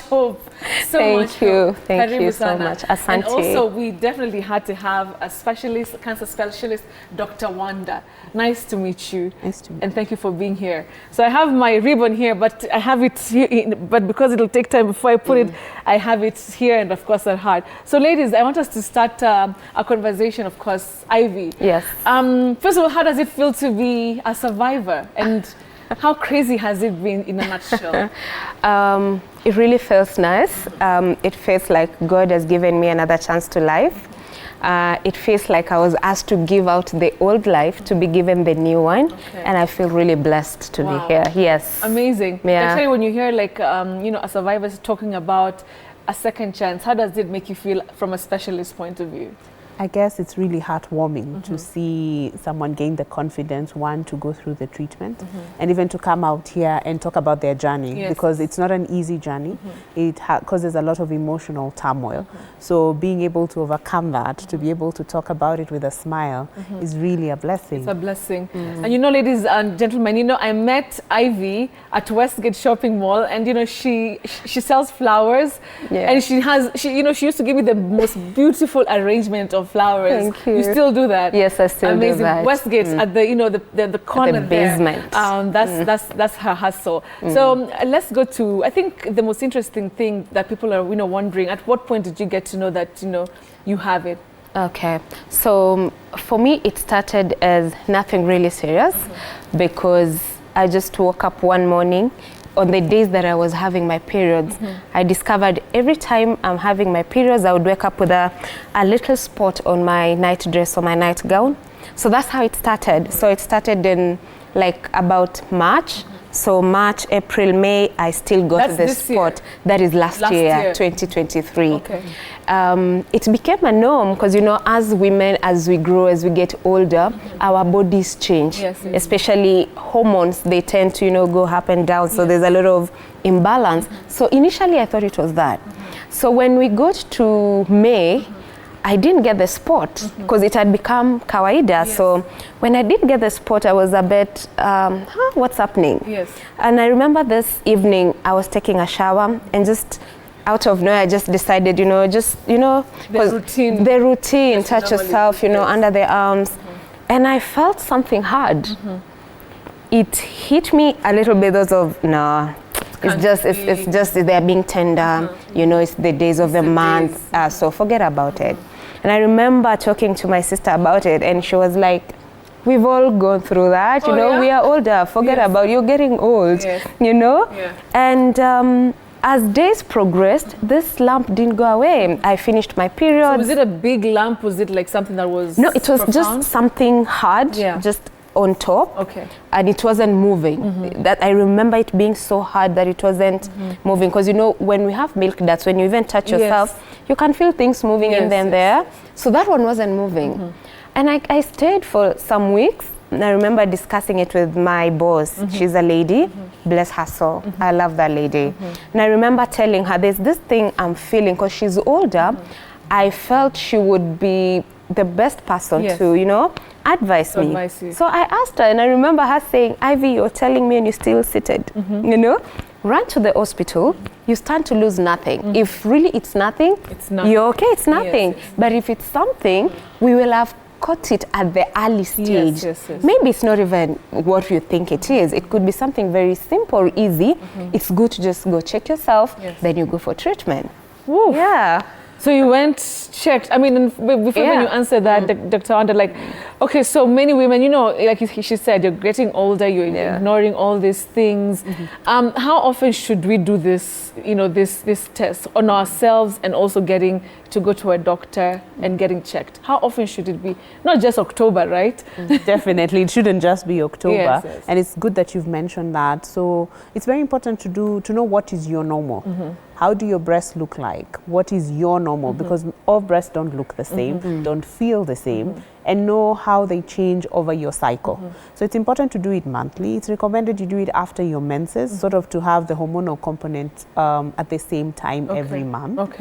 hope. Thank you so much. Asante. And also, we definitely had to have a specialist, cancer specialist, Dr. Wanda. Nice to meet you. Nice to meet you. And thank you for being here. So I have my ribbon here, but I have it here, but because it'll take time before I put it, I have it here and of course at heart. So ladies, I want us to start a conversation, of course, Ivy. Yes. First of all, how does it feel to be a survivor? And how crazy has it been in a nutshell? It really feels nice. It feels like God has given me another chance to life. It feels like I was asked to give out the old life to be given the new one, and I feel really blessed to be here. Yes. Amazing. Yeah. Actually, when you hear like you know, a survivor talking about a second chance, how does it make you feel from a specialist point of view? I guess it's really heartwarming to see someone gain the confidence, one, to go through the treatment, and even to come out here and talk about their journey, because it's not an easy journey. It causes a lot of emotional turmoil. So being able to overcome that, to be able to talk about it with a smile, is really a blessing. It's a blessing. And you know, ladies and gentlemen, you know, I met Ivy at Westgate Shopping Mall, and you know, she sells flowers, and she used to give me the most beautiful arrangement of flowers. Thank you. You still do that? Yes, I still do that. Westgate at the, you know, the corner, the basement. There. That's her hustle. So let's go to, I think the most interesting thing that people are, you know, wondering, at what point did you get to know that, you know, you have it? Okay, so for me it started as nothing really serious, because I just woke up one morning. On the days that I was having my periods, I discovered every time I'm having my periods, I would wake up with a little spot on my night dress or my nightgown. So that's how it started. So it started in like about March. So March, April, May, I still got the spot. That is last year, 2023. Okay. It became a norm because, you know, as women, as we grow, as we get older, our bodies change. Especially hormones, they tend to, you know, go up and down. So there's a lot of imbalance. So initially I thought it was that. So when we got to May, I didn't get the spot because it had become kawaida. So when I did get the spot, I was a bit, what's happening? And I remember this evening, I was taking a shower and just out of nowhere, I just decided, you know, the routine, touch yourself, you know, under the arms. And I felt something hard. It hit me a little bit of, no, it's just they're being tender, you know, it's the days of the month, so forget about it. And I remember talking to my sister about it, and she was like, we've all gone through that, you know, we are older, forget about, you're getting old, you know? And as days progressed, this lump didn't go away. I finished my period. So was it a big lump? Was it like something that was No, it was profound? Just something hard, just on top, and it wasn't moving. That I remember it being so hard that it wasn't moving, because you know, when we have milk ducts, when you even touch yourself, you can feel things moving in there. So that one wasn't moving. And I stayed for some weeks, and I remember discussing it with my boss. She's a lady, bless her soul. I love that lady. And I remember telling her, there's this thing I'm feeling, because she's older. I felt she would be the best person to, you know, advise me. So I asked her, and I remember her saying, Ivy, you're telling me and you're still seated, you know? Run to the hospital, you stand to lose nothing. If really it's nothing, you're okay, it's nothing. But if it's something, we will have caught it at the early stage. Maybe it's not even what you think it is. It could be something very simple, easy. It's good to just go check yourself, then you go for treatment. Woo. So you went, checked. I mean, before when you answered that, Dr. Wanda, like, okay, so many women, you know, like she said, you're getting older, you're ignoring all these things. How often should we do this, you know, this test on ourselves, and also getting to go to a doctor and getting checked? How often should it be? Not just October, right? Definitely, it shouldn't just be October. And it's good that you've mentioned that. So it's very important to know what is your normal. How do your breasts look like? What is your normal? Because all breasts don't look the same, don't feel the same, and know how they change over your cycle. So it's important to do it monthly. It's recommended you do it after your menses, sort of to have the hormonal component at the same time every month.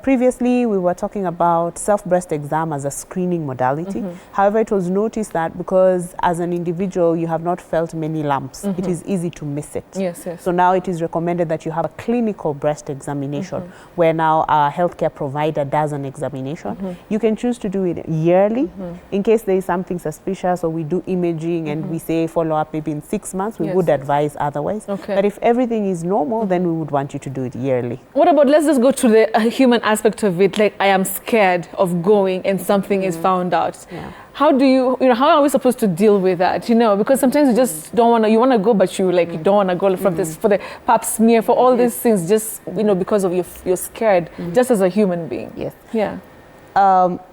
Previously, we were talking about self-breast exam as a screening modality. However, it was noticed that because as an individual, you have not felt many lumps, it is easy to miss it. Yes, yes. So now it is recommended that you have a clinical breast examination where now a healthcare provider does an examination. You can choose to do it yearly in case there is something suspicious, or we do imaging and we say follow up maybe in 6 months. We would advise otherwise. But if everything is normal, then we would want you to do it yearly. What about, let's just go to the human aspect of it, like I am scared of going and something is found out. How do you how are we supposed to deal with that? Because sometimes you just don't want to, you want to go, but you like you don't want to go for this, for the pap smear, for all these things, just because of you're scared, just as a human being. Yes. Yeah.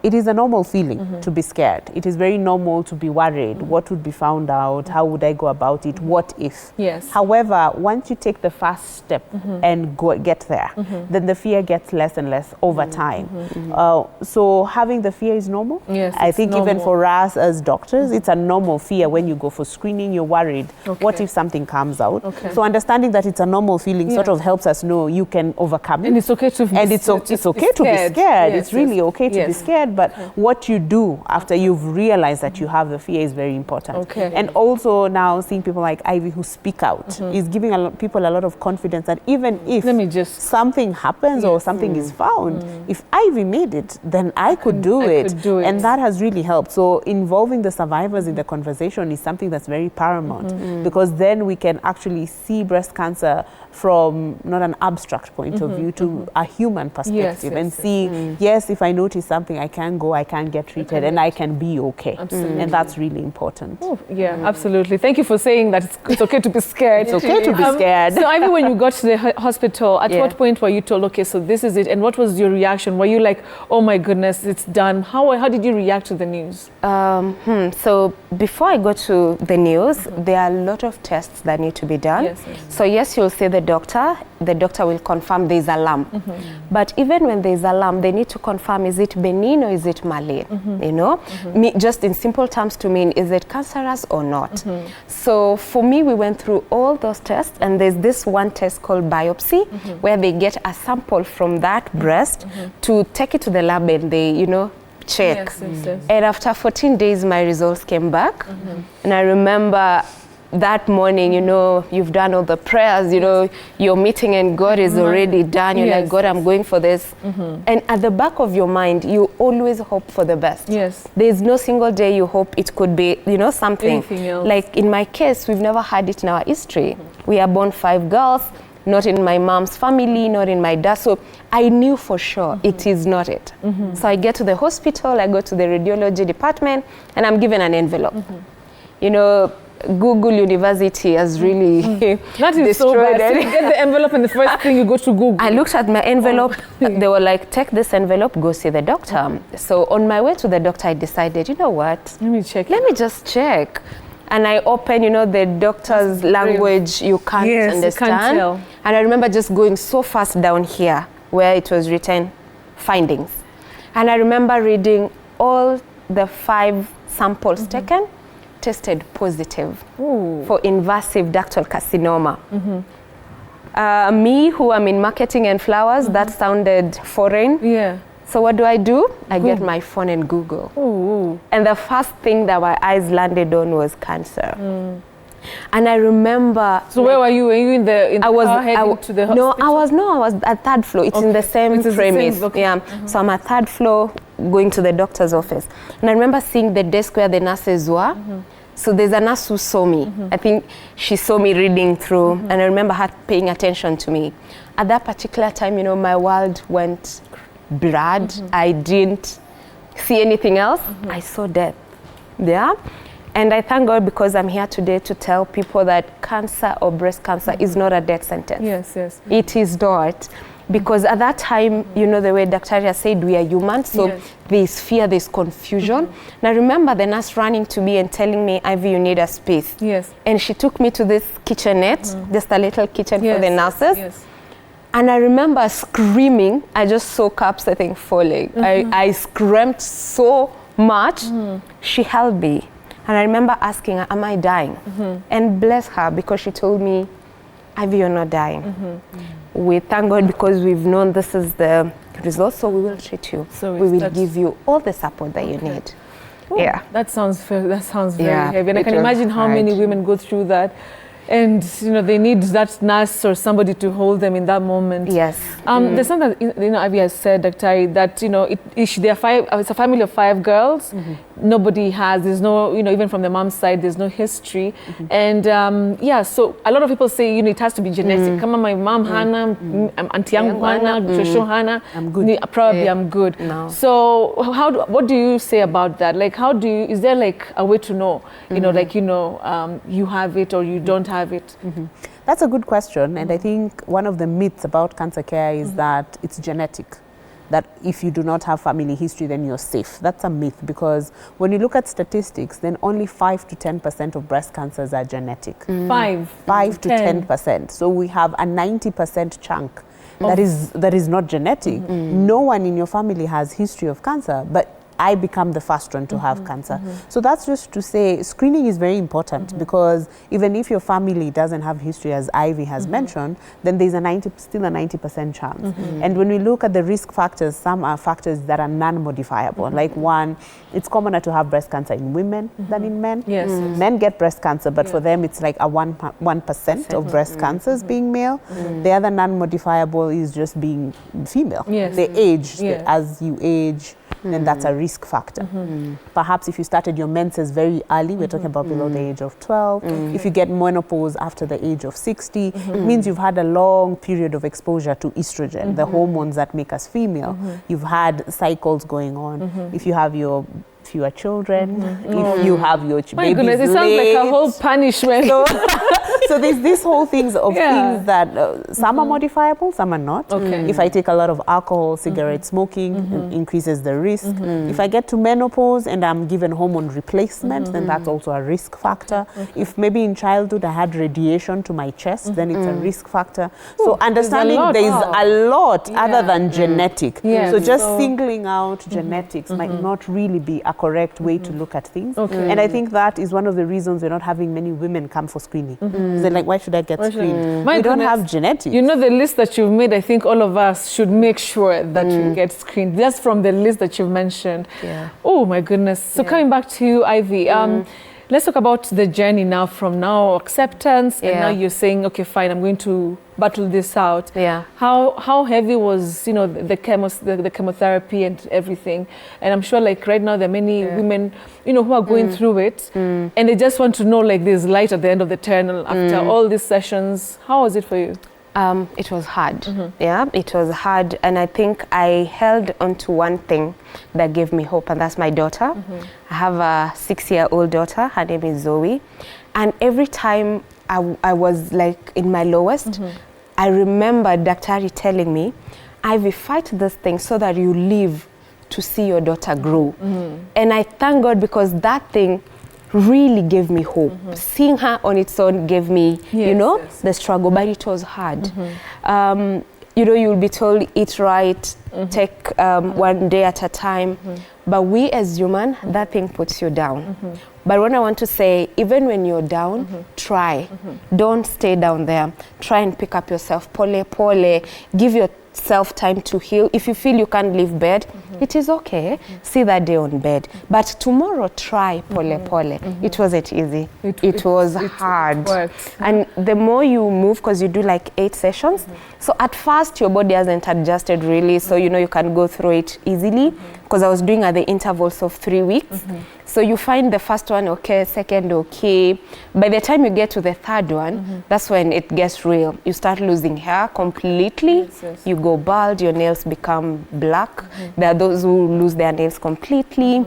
It is a normal feeling to be scared. It is very normal to be worried. What would be found out? How would I go about it? What if? Yes. However, once you take the first step and get there, then the fear gets less and less over time. So having the fear is normal. Yes, I think normal. even for us as doctors, it's a normal fear. When you go for screening, you're worried. What if something comes out? So understanding that it's a normal feeling sort of helps us know you can overcome it. And it's okay to be And it's okay to be scared. Yes, it's really okay to be scared, but what you do after you've realized that you have the fear is very important. And also now seeing people like Ivy who speak out is giving people a lot of confidence that even if something happens or something is found, if Ivy made it, then I could do it. And that has really helped. So involving the survivors in the conversation is something that's very paramount, because then we can actually see breast cancer from not an abstract point of view to a human perspective and see, yes, if I notice something, I can go, I can get treated, and I can be okay. And that's really important. Oh, yeah, absolutely. Thank you for saying that it's okay to be scared. It's okay to be scared. So Ivy, when you got to the hospital, at what point were you told, okay, so this is it? And what was your reaction? Were you like, oh my goodness, it's done? How did you react to the news? So before I go to the news, there are a lot of tests that need to be done. So yes, you'll see the doctor will confirm there's a lump. But even when there's a lump, they need to confirm, is it benign or is it malign? Just in simple terms to mean, is it cancerous or not? So for me, we went through all those tests, and there's this one test called biopsy, where they get a sample from that breast to take it to the lab and they, check. And after 14 days, my results came back. And I remember that morning, you've done all the prayers, you're meeting and God is already done. You're like, God, I'm going for this. And at the back of your mind, you always hope for the best. There's no single day you hope it could be, something. Anything else. Like in my case, we've never had it in our history. We are born 5 girls, not in my mom's family, not in my dad. So I knew for sure it is not it. So I get to the hospital, I go to the radiology department, and I'm given an envelope. Google University has really that is so bad. So you get the envelope and the first thing you go to Google. I looked at my envelope. They were like, take this envelope, go see the doctor. So on my way to the doctor, I decided, you know what? Let me check. Let me just check. And I open, the doctor's language you can't understand. You can't tell. And I remember just going so fast down here where it was written findings. And I remember reading all the 5 samples taken, tested positive for invasive ductal carcinoma. Me, who am in marketing and flowers, that sounded foreign. So what do? I get my phone and Google. And the first thing that my eyes landed on was cancer. And I remember. So where were you? Were you in the car heading to the hospital? I was at 3rd floor. It's in the same premise. So I'm at 3rd floor going to the doctor's office. And I remember seeing the desk where the nurses were. So there's a nurse who saw me. I think she saw me reading through, and I remember her paying attention to me. At that particular time, my world went blurred. I didn't see anything else. I saw death. And I thank God, because I'm here today to tell people that cancer or breast cancer is not a death sentence. It is not. Because at that time, the way Dr. said, we are human, so there's fear, there's confusion. And I remember the nurse running to me and telling me, Ivy, you need a space. And she took me to this kitchenette, just a little kitchen for the nurses. And I remember screaming. I just saw cups, I think, falling. I screamed so much. She held me. And I remember asking her, am I dying? And bless her, because she told me, Ivy, you're not dying. We thank God, because we've known this is the results, so we will treat you. So we will give you all the support that you need. Ooh, yeah. That sounds very heavy. And I can was imagine how many women go through that. And, you know, they need that nurse or somebody to hold them in that moment. Yes. There's something that, you know, Ivy has said, Dr. that, you know, it's a family of 5 girls. Nobody has, there's no, you know, even from the mom's side, there's no history. And yeah, so a lot of people say, you know, it has to be genetic. Come on, my mom, Hannah, Auntie Yangu, Hannah, Shosho, Hannah. I'm good. Probably I'm good. No. So what do you say about that? Like, is there like a way to know, you know, like, you know, you have it or you don't have it? That's a good question, and I think one of the myths about cancer care is that it's genetic, that if you do not have family history then you're safe. That's a myth, because when you look at statistics, then only 5 to 10% of breast cancers are genetic. 5 to 10%. So we have a 90% chunk that is not genetic. No one in your family has history of cancer, but I become the first one to have cancer. So that's just to say screening is very important, because even if your family doesn't have history, as Ivy has mentioned, then there's still a 90% chance. And when we look at the risk factors, some are factors that are non-modifiable. Like one, it's commoner to have breast cancer in women than in men. Yes. Men get breast cancer, but for them it's like a 1% of breast cancers being male. The other non-modifiable is just being female. The age, as you age, then that's a risk factor. Perhaps if you started your menses very early, we're talking about below the age of 12. If you get menopause after the age of 60, it means you've had a long period of exposure to estrogen, the hormones that make us female. You've had cycles going on. If you have your fewer children, if you have your My goodness, it sounds like a whole punishment. So there's this whole things of things that some are modifiable, some are not. If I take a lot of alcohol, cigarette smoking, it increases the risk. If I get to menopause and I'm given hormone replacement, then that's also a risk factor. If maybe in childhood I had radiation to my chest, then it's a risk factor. So understanding there's a lot other than genetic. So just singling out genetics might not really be a correct way to look at things. And I think that is one of the reasons we're not having many women come for screening. They're like, why should I get screened? We don't have genetics. You know, the list that you've made, I think all of us should make sure that we get screened. Just from the list that you've mentioned. Oh my goodness. So coming back to you, Ivy, let's talk about the journey now, from now acceptance, and now you're saying, okay, fine, I'm going to battle this out. How heavy was, you know, the chemotherapy and everything? And I'm sure, like, right now there are many women, you know, who are going through it, and they just want to know, like, there's light at the end of the tunnel after all these sessions. How was it for you? It was hard. It was hard, and I think I held on to one thing that gave me hope, and that's my daughter. I have a 6-year-old daughter. Her name is Zoe, and every time I was like in my lowest, I remember Daktari telling me, Ivy, fight this thing so that you live to see your daughter grow. And I thank God, because that thing really gave me hope. Seeing her on its own gave me, you know, the struggle, but it was hard. You know, you'll be told, eat right, take one day at a time. But we as human, that thing puts you down. But what I want to say, even when you're down, try. Don't stay down there. Try and pick up yourself. Pole, pole. Give yourself time to heal. If you feel you can't leave bed, it is okay. See that day on bed. But tomorrow, try pole, pole. It wasn't easy. It was hard. And the more you move, because you do like 8 sessions, so at first your body hasn't adjusted really, so you know you can go through it easily, because I was doing at the intervals of 3 weeks. So you find the first one okay, second okay. By the time you get to the third one, that's when it gets real. You start losing hair completely. You go bald, your nails become black. There are those who lose their nails completely.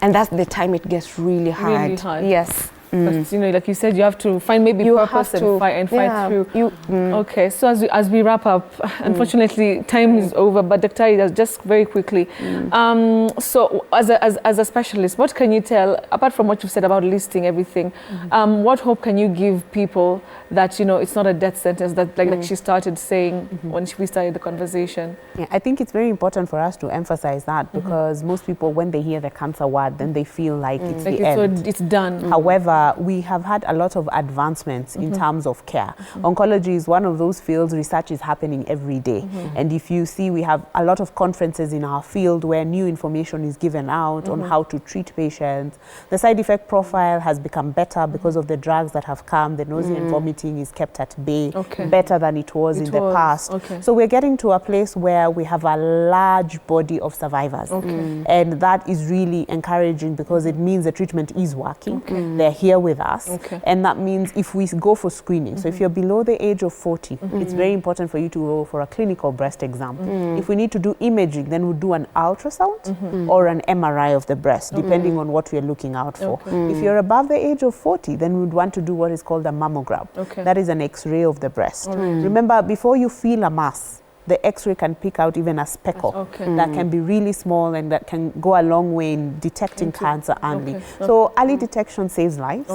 And that's the time it gets really hard. Really hard. Yes. But, you know, like you said, you have to find maybe purpose and fight through. Okay, so as we wrap up, unfortunately, time is over. But Dr. just very quickly, so as a specialist, what can you tell, apart from what you've said about listing everything, what hope can you give people that, you know, it's not a death sentence, that like she started saying when we started the conversation? Yeah, I think it's very important for us to emphasize that, because most people, when they hear the cancer word, then they feel like it's the end. So it's done. However, we have had a lot of advancements in terms of care. Oncology is one of those fields, research is happening every day. And if you see, we have a lot of conferences in our field where new information is given out on how to treat patients. The side effect profile has become better because of the drugs that have come. The nausea and vomiting is kept at bay, better than it was in the past. So we're getting to a place where we have a large body of survivors. And that is really encouraging because it means the treatment is working. They're here with us. And that means if we go for screening, so if you're below the age of 40, it's very important for you to go for a clinical breast exam. If we need to do imaging, then we'll do an ultrasound or an MRI of the breast, depending on what we're looking out for. If you're above the age of 40, then we'd want to do what is called a mammogram. That is an X-ray of the breast. Remember, before you feel a mass, the X-ray can pick out even a speckle that can be really small and that can go a long way in detecting cancer early. So early detection saves lives,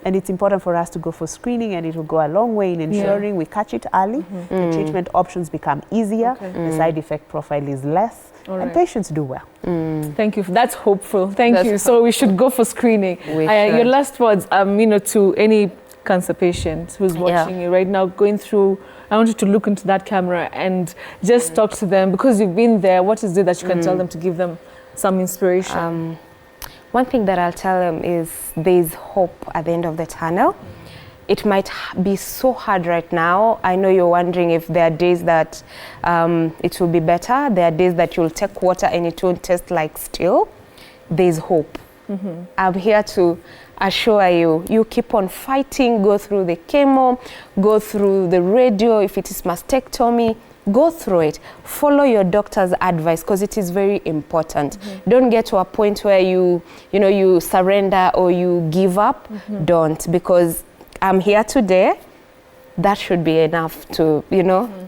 and it's important for us to go for screening, and it will go a long way in ensuring we catch it early, the treatment options become easier, the side effect profile is less, and patients do well. Thank you. That's hopeful. Thank you. So we should go for screening. Your last words, to any cancer patient who's watching you right now, going through, I want you to look into that camera and just talk to them, because you've been there. What is it that you can tell them to give them some inspiration? One thing that I'll tell them is there's hope at the end of the tunnel. It might be so hard right now. I know you're wondering if there are days that it will be better. There are days that you'll take water and it won't taste like steel. There's hope. I'm here to assure you, you keep on fighting, go through the chemo, go through the radio, if it is mastectomy, go through it. Follow your doctor's advice, because it is very important. Don't get to a point where you surrender or you give up. Don't, because I'm here today. That should be enough to,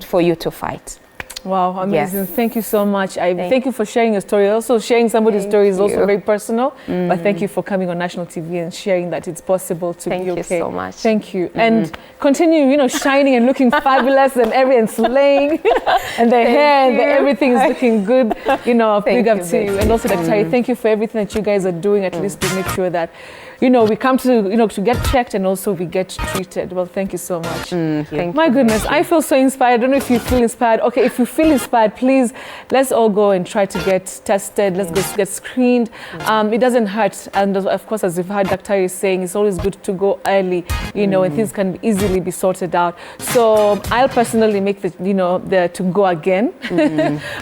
for you to fight. Wow, amazing. Yes. Thank you so much. Thank you for sharing your story. Also, sharing somebody's story is also very personal. But thank you for coming on national TV and sharing that it's possible to be okay. Thank you so much. Thank you. And continue, shining and looking fabulous and slaying. And the hair and everything is looking good. Big up to you. And also, Dr. thank you for everything that you guys are doing, at least to make sure that we come to, to get checked and also we get treated. Well, thank you so much. My goodness, I feel so inspired. I don't know if you feel inspired. Okay, if you feel inspired, please, let's all go and try to get tested. Let's go get screened. It doesn't hurt. And of course, as you've heard Dr. is saying, it's always good to go early, and things can easily be sorted out. So I'll personally make the to go again.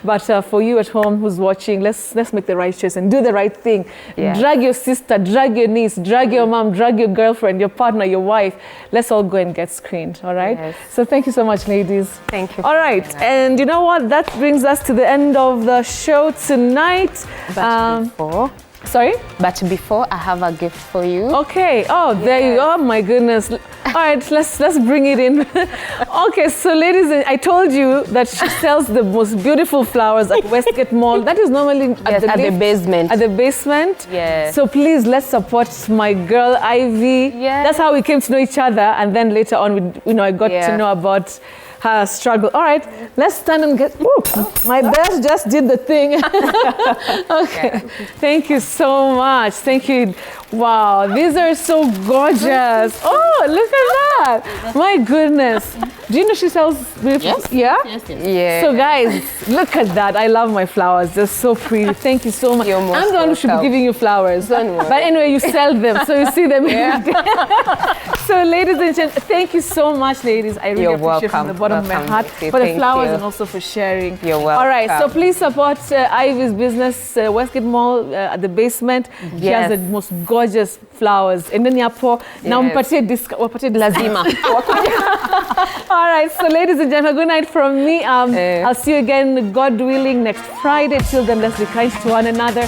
But for you at home who's watching, let's make the right choice and do the right thing. Drag your sister, drag your niece, drag your mom, drag your girlfriend, your partner, your wife. Let's all go and get screened, all right? Yes. So thank you so much, ladies. Thank you. All right, and you know what? That brings us to the end of the show tonight. But before, I have a gift for you. Okay. Oh, there you go. Oh, my goodness. All right, let's bring it in. Okay, so ladies, I told you that she sells the most beautiful flowers at Westgate Mall. That is normally at the basement. At the basement. Yes. So please, let's support my girl Ivy. Yes. That's how we came to know each other, and then later on, I got to know about her struggle. All right, let's stand and get. My best just did the thing. Okay, thank you so much. Thank you. Wow, these are so gorgeous. Oh, look at that. My goodness. Do you know she sells beautiful? Yes. Yeah? Yes. Yeah. So guys, look at that. I love my flowers. They're so pretty. Thank you so much. You're most I'm the one who should be giving you flowers. Don't worry. But anyway, you sell them, so you see them every day. So ladies and gentlemen, thank you so much, ladies. I really appreciate it from the bottom of my heart for the flowers and also for sharing. You're welcome. All right, so please support Ivy's business, Westgate Mall at the basement. She has the most gorgeous flowers. And then now lazima. All right, so ladies and gentlemen, good night from me. I'll see you again, God willing, next Friday. Till then, let's be kind to one another.